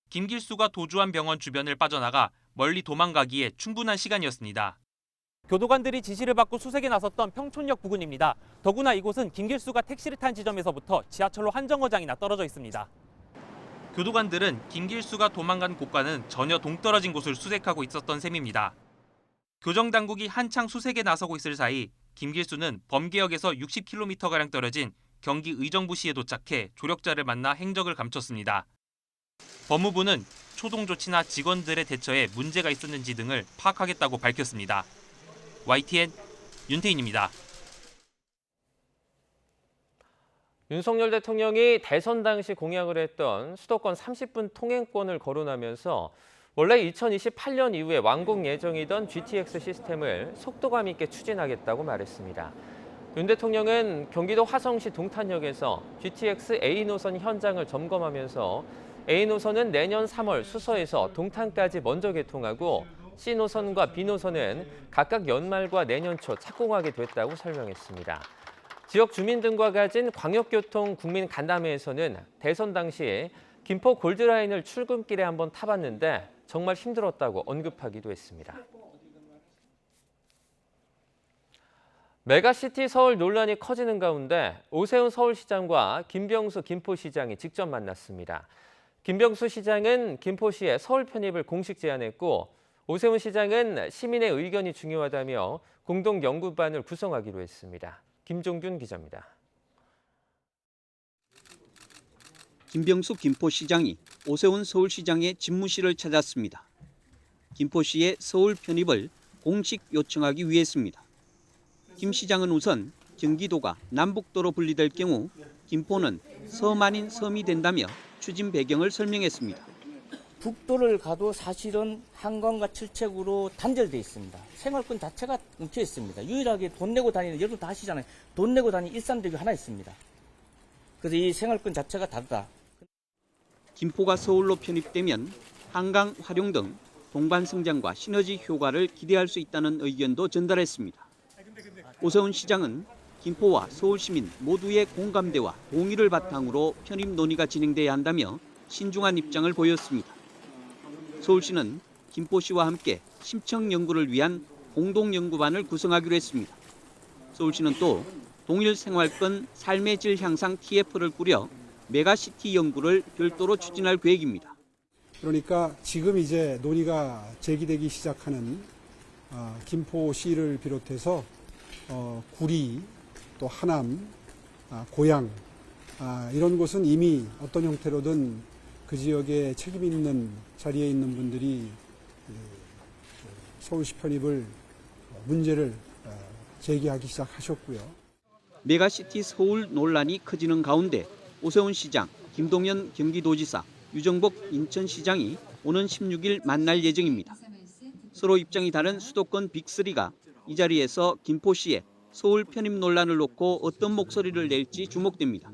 김길수가 도주한 병원 주변을 빠져나가 멀리 도망가기에 충분한 시간이었습니다. 교도관들이 지시를 받고 수색에 나섰던 평촌역 부근입니다. 더구나 이곳은 김길수가 택시를 탄 지점에서부터 지하철로 한 정거장이나 떨어져 있습니다. 교도관들은 김길수가 도망간 곳과는 전혀 동떨어진 곳을 수색하고 있었던 셈입니다. 교정당국이 한창 수색에 나서고 있을 사이 김길수는 범계역에서 60km가량 떨어진 경기 의정부시에 도착해 조력자를 만나 행적을 감췄습니다. 법무부는 초동 조치나 직원들의 대처에 문제가 있었는지 등을 파악하겠다고 밝혔습니다. YTN 윤태인입니다. 윤석열 대통령이 대선 당시 공약을 했던 수도권 30분 통행권을 거론하면서 원래 2028년 이후에 완공 예정이던 GTX 시스템을 속도감 있게 추진하겠다고 말했습니다. 윤 대통령은 경기도 화성시 동탄역에서 GTX A 노선 현장을 점검하면서 A 노선은 내년 3월 수서에서 동탄까지 먼저 개통하고 C 노선과 B 노선은 각각 연말과 내년 초 착공하게 됐다고 설명했습니다. 지역 주민 등과 가진 광역교통 국민 간담회에서는 대선 당시에 김포 골드라인을 출근길에 한번 타봤는데 정말 힘들었다고 언급하기도 했습니다. 메가시티 서울 논란이 커지는 가운데 오세훈 서울시장과 김병수 김포시장이 직접 만났습니다. 김병수 시장은 김포시에 서울 편입을 공식 제안했고 오세훈 시장은 시민의 의견이 중요하다며 공동 연구반을 구성하기로 했습니다. 김종균 기자입니다. 김병수 김포시장이 오세훈 서울시장의 집무실을 찾았습니다. 김포시의 서울 편입을 공식 요청하기 위해서입니다. 김 시장은 우선 경기도가 남북도로 분리될 경우 김포는 섬 아닌 섬이 된다며 추진 배경을 설명했습니다. 북도를 가도 사실은 한강과 칠책으로 단절돼 있습니다. 생활권 자체가 뭉쳐 있습니다. 유일하게 돈 내고 다니는, 여러분 다 아시잖아요. 돈 내고 다니는 일산대교 하나 있습니다. 그래서 이 생활권 자체가 다르다. 김포가 서울로 편입되면 한강 활용 등 동반 성장과 시너지 효과를 기대할 수 있다는 의견도 전달했습니다. 오세훈 시장은 김포와 서울 시민 모두의 공감대와 동의를 바탕으로 편입 논의가 진행돼야 한다며 신중한 입장을 보였습니다. 서울시는 김포시와 함께 심청 연구를 위한 공동연구반을 구성하기로 했습니다. 서울시는 또 동일 생활권 삶의 질 향상 TF를 꾸려 메가시티 연구를 별도로 추진할 계획입니다. 그러니까 지금 이제 논의가 제기되기 시작하는 김포시를 비롯해서 구리, 또 하남, 고양 이런 곳은 이미 어떤 형태로든 그 지역에 책임 있는 자리에 있는 분들이 서울시 편입을 문제를 제기하기 시작하셨고요. 메가시티 서울 논란이 커지는 가운데 오세훈 시장, 김동연 경기도지사, 유정복 인천시장이 오는 16일 만날 예정입니다. 서로 입장이 다른 수도권 빅3가 이 자리에서 김포시의 서울 편입 논란을 놓고 어떤 목소리를 낼지 주목됩니다.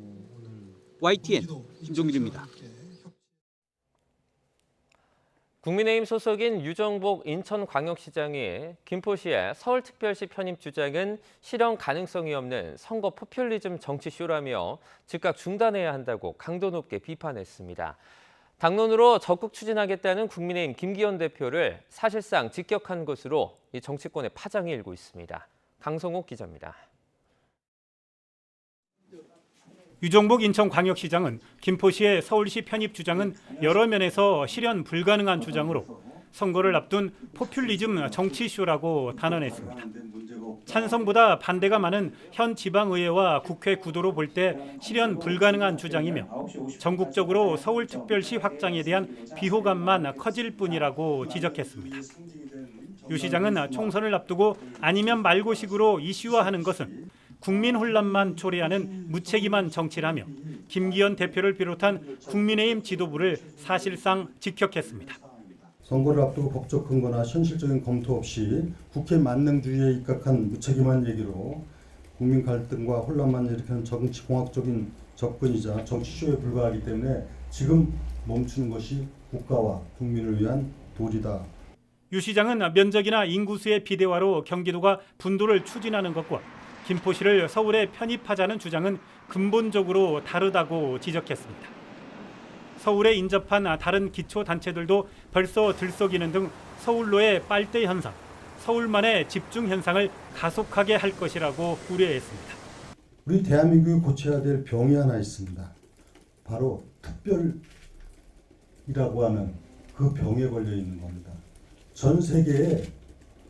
YTN 김종길입니다. 국민의힘 소속인 유정복 인천광역시장이 김포시의 서울특별시 편입 주장은 실현 가능성이 없는 선거 포퓰리즘 정치쇼라며 즉각 중단해야 한다고 강도 높게 비판했습니다. 당론으로 적극 추진하겠다는 국민의힘 김기현 대표를 사실상 직격한 것으로 이 정치권의 파장이 일고 있습니다. 강성욱 기자입니다. 유정복 인천광역시장은 김포시의 서울시 편입 주장은 여러 면에서 실현 불가능한 주장으로 선거를 앞둔 포퓰리즘 정치쇼라고 단언했습니다. 찬성보다 반대가 많은 현 지방의회와 국회 구도로 볼 때 실현 불가능한 주장이며 전국적으로 서울특별시 확장에 대한 비호감만 커질 뿐이라고 지적했습니다. 유 시장은 총선을 앞두고 아니면 말고식으로 이슈화하는 것은 국민 혼란만 초래하는 무책임한 정치라며 김기현 대표를 비롯한 국민의힘 지도부를 사실상 직격했습니다. 선거를 앞두고 법적 근거나 현실적인 검토 없이 국회 만능주의에 입각한 무책임한 얘기로 국민 갈등과 혼란만 일으키는 정치공학적인 접근이자 정치쇼에 불과하기 때문에 지금 멈추는 것이 국가와 국민을 위한 도리다. 유 시장은 면적이나 인구수의 비대화로 경기도가 분도를 추진하는 것과 김포시를 서울에 편입하자는 주장은 근본적으로 다르다고 지적했습니다. 서울에 인접한 다른 기초단체들도 벌써 들썩이는 등 서울로의 빨대 현상, 서울만의 집중 현상을 가속하게 할 것이라고 우려했습니다. 우리 대한민국이 고쳐야 될 병이 하나 있습니다. 바로 특별이라고 하는 그 병에 걸려 있는 겁니다. 전 세계에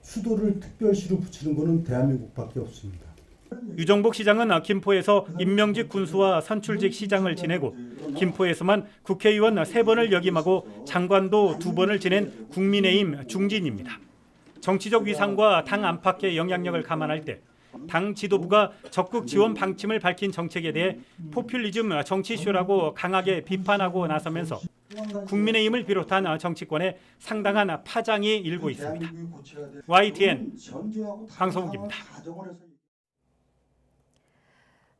수도를 특별시로 붙이는 것은 대한민국밖에 없습니다. 유정복 시장은 김포에서 임명직 군수와 선출직 시장을 지내고 김포에서만 국회의원 3번을 역임하고 장관도 2번을 지낸 국민의힘 중진입니다. 정치적 위상과 당 안팎의 영향력을 감안할 때 당 지도부가 적극 지원 방침을 밝힌 정책에 대해 포퓰리즘 정치쇼라고 강하게 비판하고 나서면서 국민의힘을 비롯한 정치권에 상당한 파장이 일고 있습니다. YTN 강성욱입니다.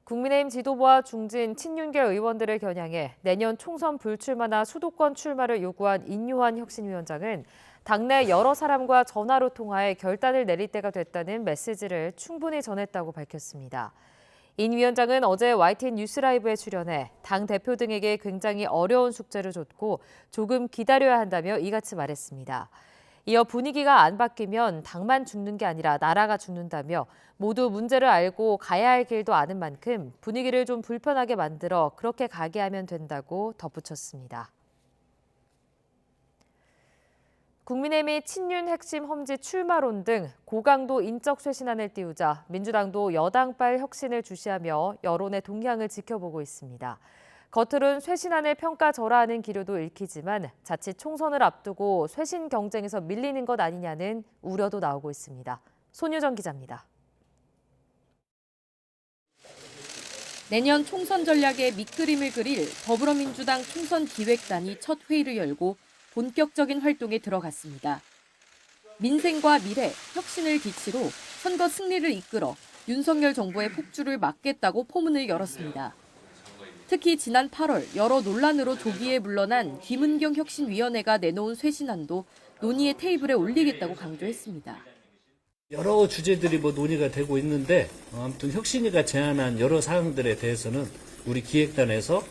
국민의힘 지도부와 중진 친윤계 의원들을 겨냥해 내년 총선 불출마나 수도권 출마를 요구한 인요한 혁신위원장은 당내 여러 사람과 전화로 통화해 결단을 내릴 때가 됐다는 메시지를 충분히 전했다고 밝혔습니다. 인 위원장은 어제 YTN 뉴스라이브에 출연해 당 대표 등에게 굉장히 어려운 숙제를 줬고 조금 기다려야 한다며 이같이 말했습니다. 이어 분위기가 안 바뀌면 당만 죽는 게 아니라 나라가 죽는다며 모두 문제를 알고 가야 할 길도 아는 만큼 분위기를 좀 불편하게 만들어 그렇게 가게 하면 된다고 덧붙였습니다. 국민의힘이 친윤 핵심 험지 출마론 등 고강도 인적 쇄신안을 띄우자 민주당도 여당발 혁신을 주시하며 여론의 동향을 지켜보고 있습니다. 겉으론 쇄신안을 평가절하하는 기류도 읽히지만 자칫 총선을 앞두고 쇄신 경쟁에서 밀리는 것 아니냐는 우려도 나오고 있습니다. 손유정 기자입니다. 내년 총선 전략의 밑그림을 그릴 더불어민주당 총선기획단이 첫 회의를 열고 본격적인 활동에 들어갔습니다. 민생과 미래, 혁신을 기치로 선거 승리를 이끌어 윤석열 정부의 폭주를 막겠다고 포문을 열었습니다. 특히 지난 8월 여러 논란으로 조기에 물러난 김은경 혁신위원회가 내놓은 쇄신안도 논의의 테이블에 올리겠다고 강조했습니다. 여러 주제들이 논의가 되고 있는데 아무튼 혁신위가 제안한 여러 사항들에 대해서는 우리 기획단에서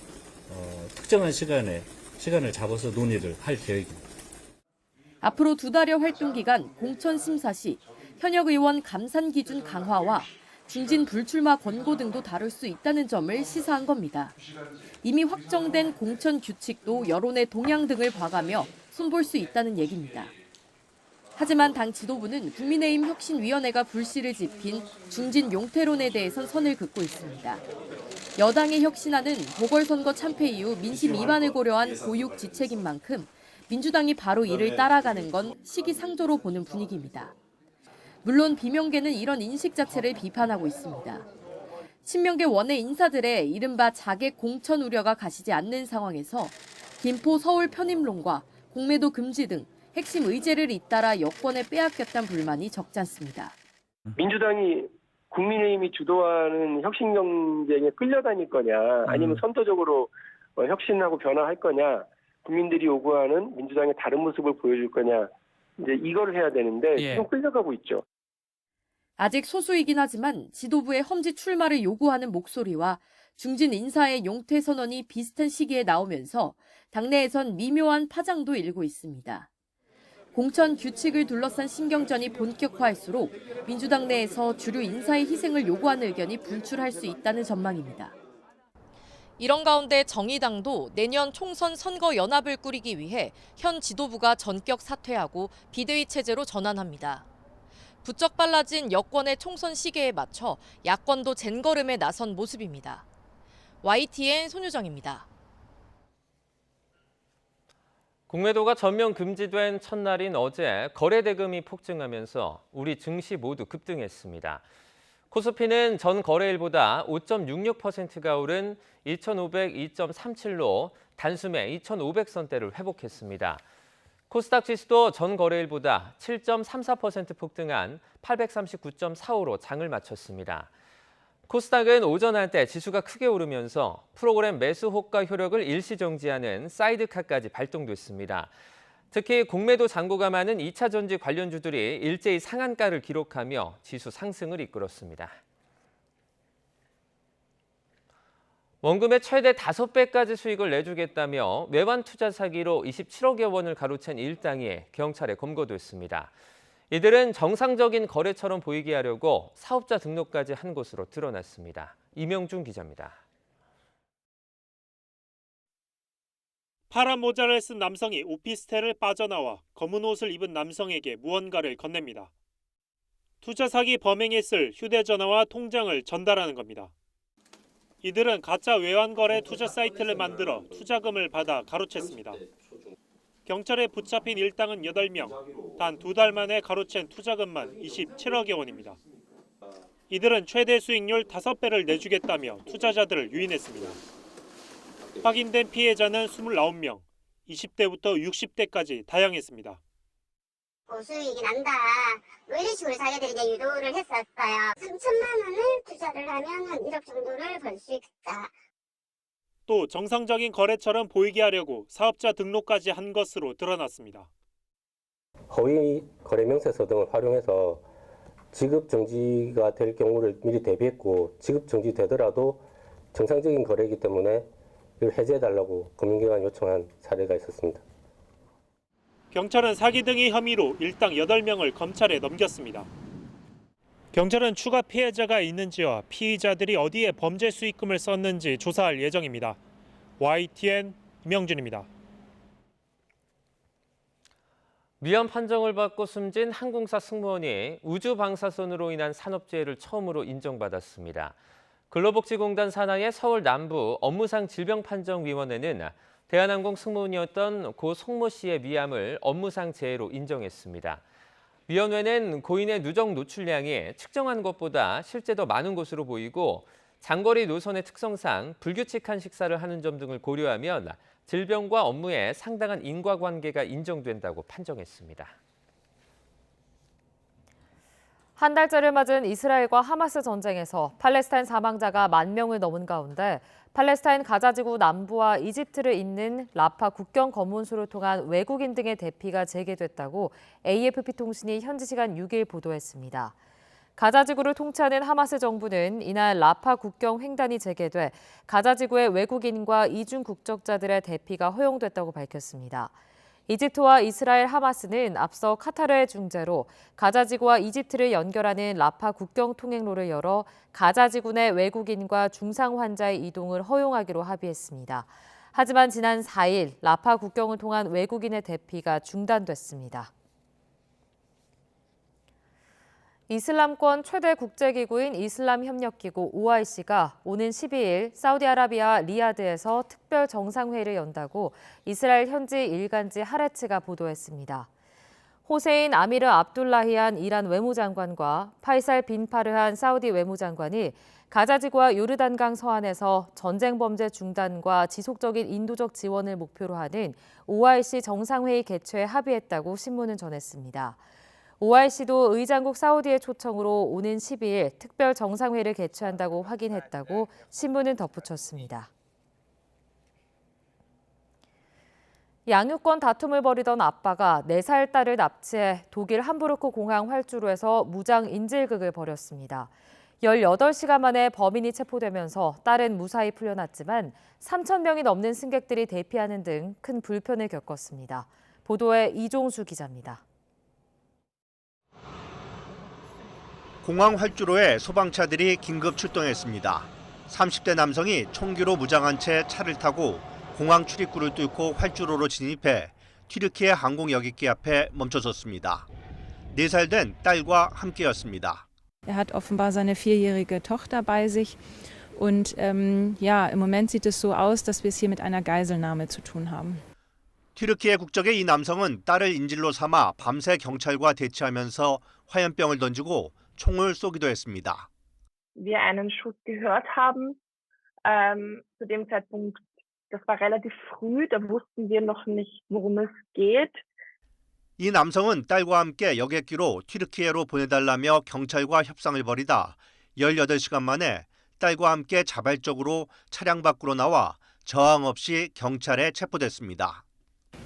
특정한 시간을 잡아서 논의를 할 계획입니다. 앞으로 2달여 활동 기간 공천 심사 시 현역 의원 감산 기준 강화와 중진 불출마 권고 등도 다룰 수 있다는 점을 시사한 겁니다. 이미 확정된 공천 규칙도 여론의 동향 등을 봐가며 손볼 수 있다는 얘기입니다. 하지만 당 지도부는 국민의힘 혁신위원회가 불씨를 지핀 중진 용태론에 대해선 선을 긋고 있습니다. 여당의 혁신안은 보궐선거 참패 이후 민심 이반을 고려한 고육지책인 만큼 민주당이 바로 이를 따라가는 건 시기상조로 보는 분위기입니다. 물론 비명계는 이런 인식 자체를 비판하고 있습니다. 친명계 원외 인사들의 이른바 자객 공천 우려가 가시지 않는 상황에서 김포 서울 편입론과 공매도 금지 등 핵심 의제를 잇따라 여권에 빼앗겼다는 불만이 적지 않습니다. 민주당이 국민의힘이 주도하는 혁신 경쟁에 끌려다닐 거냐 아니면 선도적으로 혁신하고 변화할 거냐 국민들이 요구하는 민주당의 다른 모습을 보여줄 거냐 이제 이거를 해야 되는데 지금 끌려가고 있죠. 아직 소수이긴 하지만 지도부의 험지 출마를 요구하는 목소리와 중진 인사의 용퇴 선언이 비슷한 시기에 나오면서 당내에선 미묘한 파장도 일고 있습니다. 공천 규칙을 둘러싼 신경전이 본격화할수록 민주당 내에서 주류 인사의 희생을 요구하는 의견이 분출할 수 있다는 전망입니다. 이런 가운데 정의당도 내년 총선 선거 연합을 꾸리기 위해 현 지도부가 전격 사퇴하고 비대위 체제로 전환합니다. 부쩍 빨라진 여권의 총선 시기에 맞춰 야권도 젠걸음에 나선 모습입니다. YTN 손유정입니다. 공매도가 전면 금지된 첫날인 어제 거래 대금이 폭증하면서 우리 증시 모두 급등했습니다. 코스피는 전 거래일보다 5.66%가 오른 2,502.37로 단숨에 2,500선대를 회복했습니다. 코스닥 지수도 전 거래일보다 7.34% 폭등한 839.45로 장을 마쳤습니다. 코스닥은 오전 한때 지수가 크게 오르면서 프로그램 매수 호가 효력을 일시 정지하는 사이드카까지 발동됐습니다. 특히 공매도 잔고가 많은 2차 전지 관련주들이 일제히 상한가를 기록하며 지수 상승을 이끌었습니다. 원금의 최대 5배까지 수익을 내주겠다며 외환 투자 사기로 27억여 원을 가로챈 일당이 경찰에 검거됐습니다. 이들은 정상적인 거래처럼 보이게 하려고 사업자 등록까지 한 것으로 드러났습니다. 이명준 기자입니다. 파란 모자를 쓴 남성이 오피스텔을 빠져나와 검은 옷을 입은 남성에게 무언가를 건넵니다. 투자 사기 범행에 쓸 휴대전화와 통장을 전달하는 겁니다. 이들은 가짜 외환거래 투자 사이트를 만들어 투자금을 받아 가로챘습니다. 경찰에 붙잡힌 일당은 8명, 단 2달 만에 가로챈 투자금만 27억여 원입니다. 이들은 최대 수익률 5배를 내주겠다며 투자자들을 유인했습니다. 확인된 피해자는 29명, 20대부터 60대까지 다양했습니다. 고수익이 난다. 뭐 이런 식으로 자기들이 이제 유도를 했었어요. 3천만 원을 투자를 하면 한 1억 정도를 벌 수 있다. 또 정상적인 거래처럼 보이게 하려고 사업자 등록까지 한 것으로 드러났습니다. 허위 거래 명세서 등을 활용해서 지급 정지가 될 경우를 미리 대비했고 지급 정지되더라도 정상적인 거래이기 때문에 이걸 해제해달라고 금융기관에 요청한 사례가 있었습니다. 경찰은 사기 등의 혐의로 일당 8명을 검찰에 넘겼습니다. 경찰은 추가 피해자가 있는지와 피의자들이 어디에 범죄 수익금을 썼는지 조사할 예정입니다. YTN 이명준입니다. 위헌 판정을 받고 숨진 항공사 승무원이 우주 방사선으로 인한 산업재해를 처음으로 인정받았습니다. 근로복지공단 산하의 서울 남부 업무상 질병판정위원회는 대한항공 승무원이었던 고 송모 씨의 위암을 업무상 재해로 인정했습니다. 위원회는 고인의 누적 노출량이 측정한 것보다 실제 더 많은 것으로 보이고 장거리 노선의 특성상 불규칙한 식사를 하는 점 등을 고려하면 질병과 업무에 상당한 인과관계가 인정된다고 판정했습니다. 한 달째를 맞은 이스라엘과 하마스 전쟁에서 팔레스타인 사망자가 10,000명을 넘은 가운데 팔레스타인 가자지구 남부와 이집트를 잇는 라파 국경 검문소를 통한 외국인 등의 대피가 재개됐다고 AFP 통신이 현지 시간 6일 보도했습니다. 가자지구를 통치하는 하마스 정부는 이날 라파 국경 횡단이 재개돼 가자지구의 외국인과 이중 국적자들의 대피가 허용됐다고 밝혔습니다. 이집트와 이스라엘 하마스는 앞서 카타르의 중재로 가자지구와 이집트를 연결하는 라파 국경 통행로를 열어 가자지구 내 외국인과 중상 환자의 이동을 허용하기로 합의했습니다. 하지만 지난 4일 라파 국경을 통한 외국인의 대피가 중단됐습니다. 이슬람권 최대 국제기구인 이슬람협력기구 OIC가 오는 12일 사우디아라비아 리야드에서 특별 정상회의를 연다고 이스라엘 현지 일간지 하레츠가 보도했습니다. 호세인 아미르 압둘라히안 이란 외무장관과 파이살 빈 파르한 사우디 외무장관이 가자지구와 요르단강 서안에서 전쟁 범죄 중단과 지속적인 인도적 지원을 목표로 하는 OIC 정상회의 개최에 합의했다고 신문은 전했습니다. OIC도 의장국 사우디의 초청으로 오는 12일 특별 정상회의를 개최한다고 확인했다고 신문은 덧붙였습니다. 양육권 다툼을 벌이던 아빠가 4살 딸을 납치해 독일 함부르크 공항 활주로에서 무장 인질극을 벌였습니다. 18시간 만에 범인이 체포되면서 딸은 무사히 풀려났지만 3,000명이 넘는 승객들이 대피하는 등 큰 불편을 겪었습니다. 보도에 이종수 기자입니다. 공항 활주로에 소방차들이 긴급 출동했습니다. 30대 남성이 총기로 무장한 채 차를 타고 공항 출입구를 뚫고 활주로로 진입해 튀르키예 항공여객기 앞에 멈춰섰습니다. 4살 된 딸과 함께였습니다. Er hat offenbar seine 4-jährige Tochter bei sich und im Moment sieht es so aus, dass wir es hier mit einer Geiselnahme zu tun haben. 튀르키예 국적의 이 남성은 딸을 인질로 삼아 밤새 경찰과 대치하면서 화염병을 던지고 총을 쏘기도 했습니다. Wir einen Schuss gehört haben. Zu dem Zeitpunkt, das war relativ früh, da wussten wir noch nicht, worum es geht. 이 남성은 딸과 함께 여객기로 튀르키예로 보내달라며 경찰과 협상을 벌이다 18시간 만에 딸과 함께 자발적으로 차량 밖으로 나와 저항 없이 경찰에 체포됐습니다.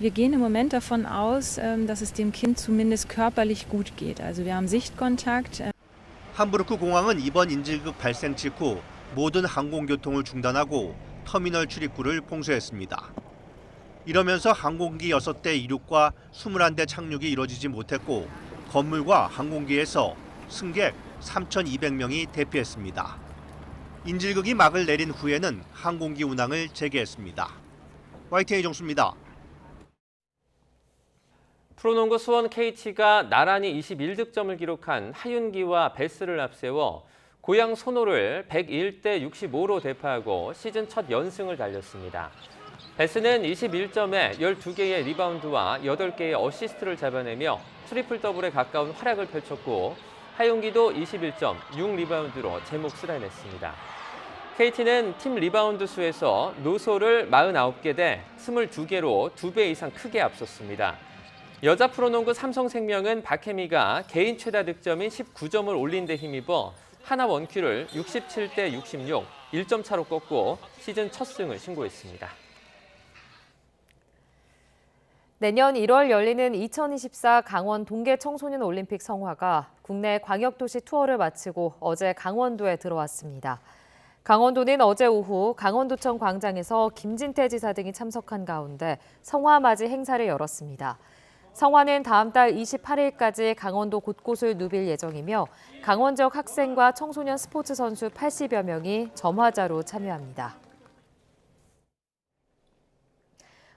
Wir gehen im Moment davon aus, dass es dem Kind zumindest körperlich gut geht. Also wir haben Sichtkontakt. 함부르크 공항은 이번 인질극 발생 직후 모든 항공교통을 중단하고 터미널 출입구를 봉쇄했습니다. 이러면서 항공기 6대 이륙과 21대 착륙이 이뤄지지 못했고 건물과 항공기에서 승객 3,200명이 대피했습니다. 인질극이 막을 내린 후에는 항공기 운항을 재개했습니다. YTN 이종수입니다. 프로농구 수원 KT가 나란히 21득점을 기록한 하윤기와 베스를 앞세워 고향 손호를 101대 65로 대파하고 시즌 첫 연승을 달렸습니다. 베스는 21점에 12개의 리바운드와 8개의 어시스트를 잡아내며 트리플 더블에 가까운 활약을 펼쳤고 하윤기도 21점, 6리바운드로 제 몫을 해냈습니다. KT는 팀 리바운드 수에서 노소를 49개 대 22개로 2배 이상 크게 앞섰습니다. 여자 프로농구 삼성생명은 박혜미가 개인 최다 득점인 19점을 올린 데 힘입어 하나 원큐를 67대 66, 1점 차로 꺾고 시즌 첫 승을 신고했습니다. 내년 1월 열리는 2024 강원 동계 청소년 올림픽 성화가 국내 광역도시 투어를 마치고 어제 강원도에 들어왔습니다. 강원도는 어제 오후 강원도청 광장에서 김진태 지사 등이 참석한 가운데 성화 맞이 행사를 열었습니다. 성화는 다음 달 28일까지 강원도 곳곳을 누빌 예정이며 강원 지역 학생과 청소년 스포츠 선수 80여 명이 점화자로 참여합니다.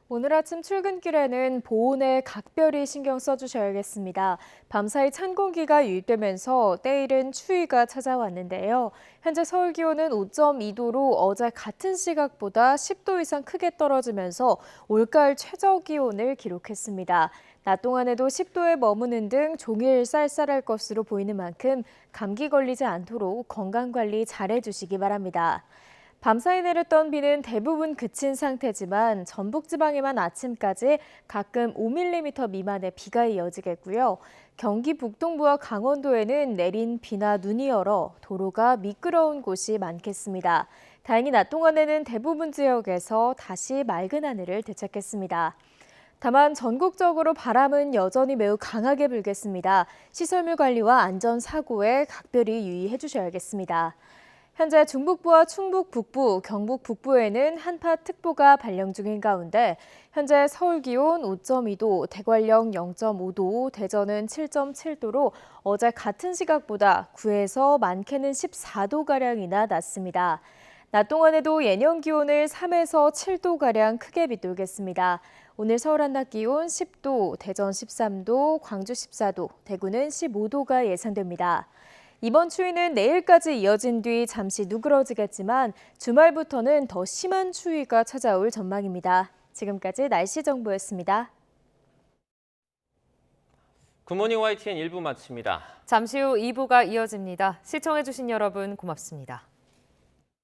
오늘 아침 출근길에는 보온에 각별히 신경 써주셔야겠습니다. 밤사이 찬 공기가 유입되면서 때이른 추위가 찾아왔는데요. 현재 서울 기온은 5.2도로 어제 같은 시각보다 10도 이상 크게 떨어지면서 올가을 최저 기온을 기록했습니다. 낮 동안에도 10도에 머무는 등 종일 쌀쌀할 것으로 보이는 만큼 감기 걸리지 않도록 건강관리 잘해주시기 바랍니다. 밤사이 내렸던 비는 대부분 그친 상태지만 전북지방에만 아침까지 가끔 5mm 미만의 비가 이어지겠고요. 경기 북동부와 강원도에는 내린 비나 눈이 얼어 도로가 미끄러운 곳이 많겠습니다. 다행히 낮 동안에는 대부분 지역에서 다시 맑은 하늘을 되찾겠습니다. 다만 전국적으로 바람은 여전히 매우 강하게 불겠습니다. 시설물 관리와 안전사고에 각별히 유의해 주셔야겠습니다. 현재 중북부와 충북 북부, 경북 북부에는 한파특보가 발령 중인 가운데 현재 서울 기온 5.2도, 대관령 0.5도, 대전은 7.7도로 어제 같은 시각보다 9에서 많게는 14도가량이나 낮습니다. 낮 동안에도 예년 기온을 3에서 7도가량 크게 밑돌겠습니다. 오늘 서울 한낮 기온 10도, 대전 13도, 광주 14도, 대구는 15도가 예상됩니다. 이번 추위는 내일까지 이어진 뒤 잠시 누그러지겠지만 주말부터는 더 심한 추위가 찾아올 전망입니다. 지금까지 날씨 정보였습니다. 굿모닝 YTN 1부 마칩니다. 잠시 후 2부가 이어집니다. 시청해주신 여러분 고맙습니다.